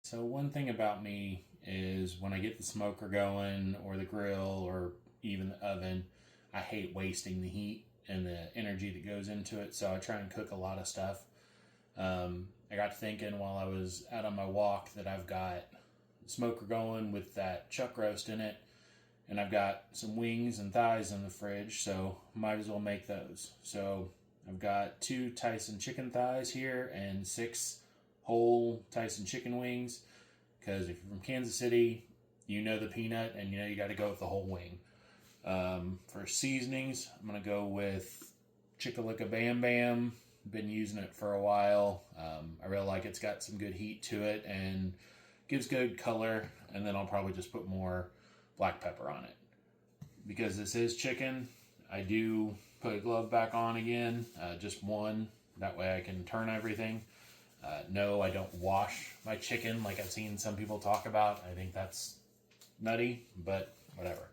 So one thing about me is when I get the smoker going or the grill or even the oven, I hate wasting the heat and the energy that goes into it. So I try and cook a lot of stuff. I got thinking while I was out on my walk that I've got the smoker going with that chuck roast in it, and I've got some wings and thighs in the fridge, so might as well make those. So I've got 2 Tyson chicken thighs here and 6 whole Tyson chicken wings. Because if you're from Kansas City, you know the peanut, and you know you got to go with the whole wing. For seasonings, I'm gonna go with Chickalika Bam Bam. Been using it for a while. I really like it. It's got some good heat to it and gives good color. And then I'll probably just put more black pepper on it. Because this is chicken, I do put a glove back on again, just one. That way I can turn everything. No, I don't wash my chicken like I've seen some people talk about. I think that's nutty, but whatever.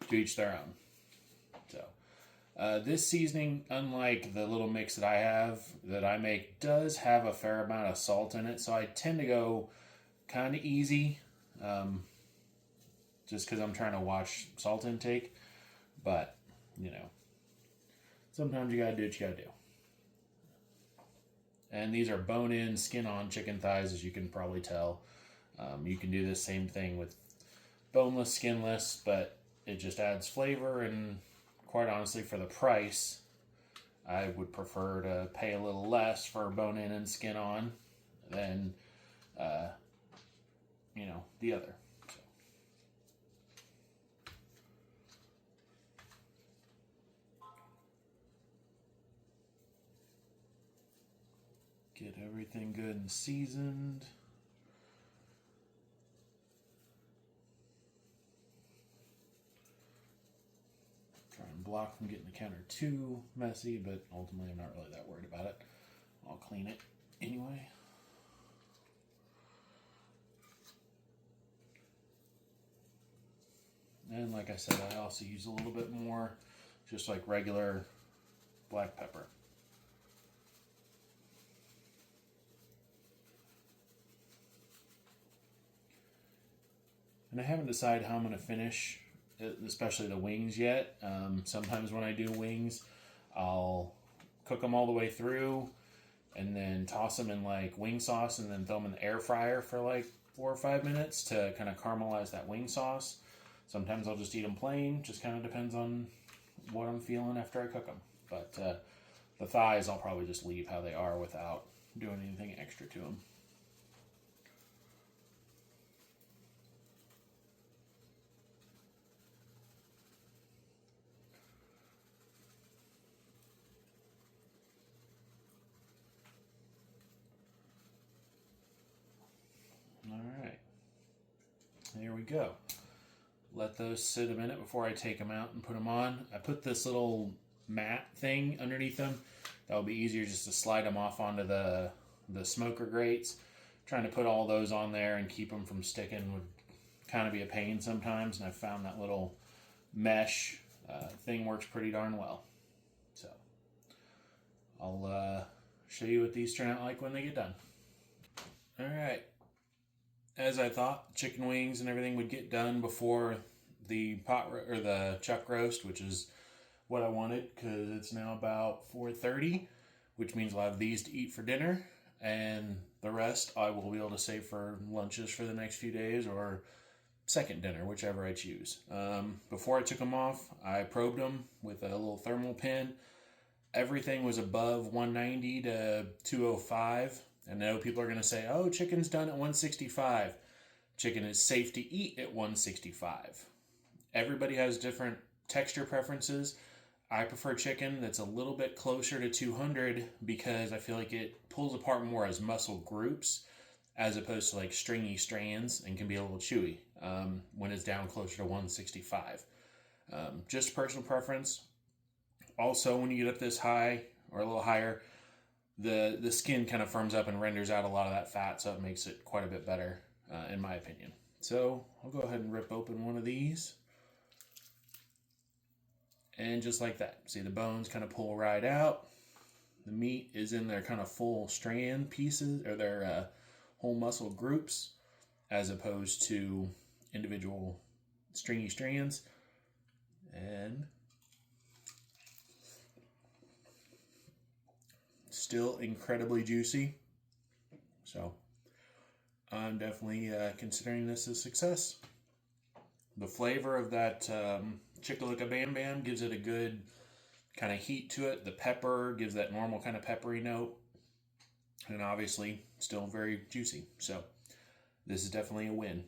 To each their own. So, this seasoning, unlike the little mix that I make, does have a fair amount of salt in it. So I tend to go kind of easy, just because I'm trying to watch salt intake. But, you know, sometimes you gotta do what you gotta do. And these are bone-in, skin-on chicken thighs, as you can probably tell. You can do the same thing with boneless, skinless, but it just adds flavor, and quite honestly, for the price, I would prefer to pay a little less for bone-in and skin-on than, the other. So. Get everything good and seasoned. Try and block from getting the counter too messy, but ultimately I'm not really that worried about it. I'll clean it anyway. And like I said, I also use a little bit more, just like regular black pepper. And I haven't decided how I'm going to finish, especially the wings yet. Sometimes when I do wings, I'll cook them all the way through and then toss them in like wing sauce and then throw them in the air fryer for like 4 or 5 minutes to kind of caramelize that wing sauce. Sometimes I'll just eat them plain. Just kind of depends on what I'm feeling after I cook them. But the thighs I'll probably just leave how they are without doing anything extra to them. Alright, there we go. Let those sit a minute before I take them out and put them on. I put this little mat thing underneath them. That'll be easier just to slide them off onto the smoker grates. Trying to put all those on there and keep them from sticking would kind of be a pain sometimes, and I found that little mesh thing works pretty darn well. So I'll show you what these turn out like when they get done. Alright, as I thought, chicken wings and everything would get done before the or the chuck roast, which is what I wanted because it's now about 4:30, which means I'll have these to eat for dinner, and the rest I will be able to save for lunches for the next few days or second dinner, whichever I choose. Before I took them off, I probed them with a little thermal pin. Everything was above 190 to 205. I know people are going to say, oh, chicken's done at 165. Chicken is safe to eat at 165. Everybody has different texture preferences. I prefer chicken that's a little bit closer to 200 because I feel like it pulls apart more as muscle groups as opposed to like stringy strands and can be a little chewy when it's down closer to 165. Just personal preference. Also, when you get up this high or a little higher, the skin kind of firms up and renders out a lot of that fat, so it makes it quite a bit better, in my opinion. So I'll go ahead and rip open one of these. And just like that, see the bones kind of pull right out. The meat is in their kind of full strand pieces, or their whole muscle groups. as opposed to individual stringy strands. And still incredibly juicy. So I'm definitely considering this a success. The flavor of that Chickalika Bam Bam gives it a good kind of heat to it. The pepper gives that normal kind of peppery note. And obviously still very juicy. So this is definitely a win.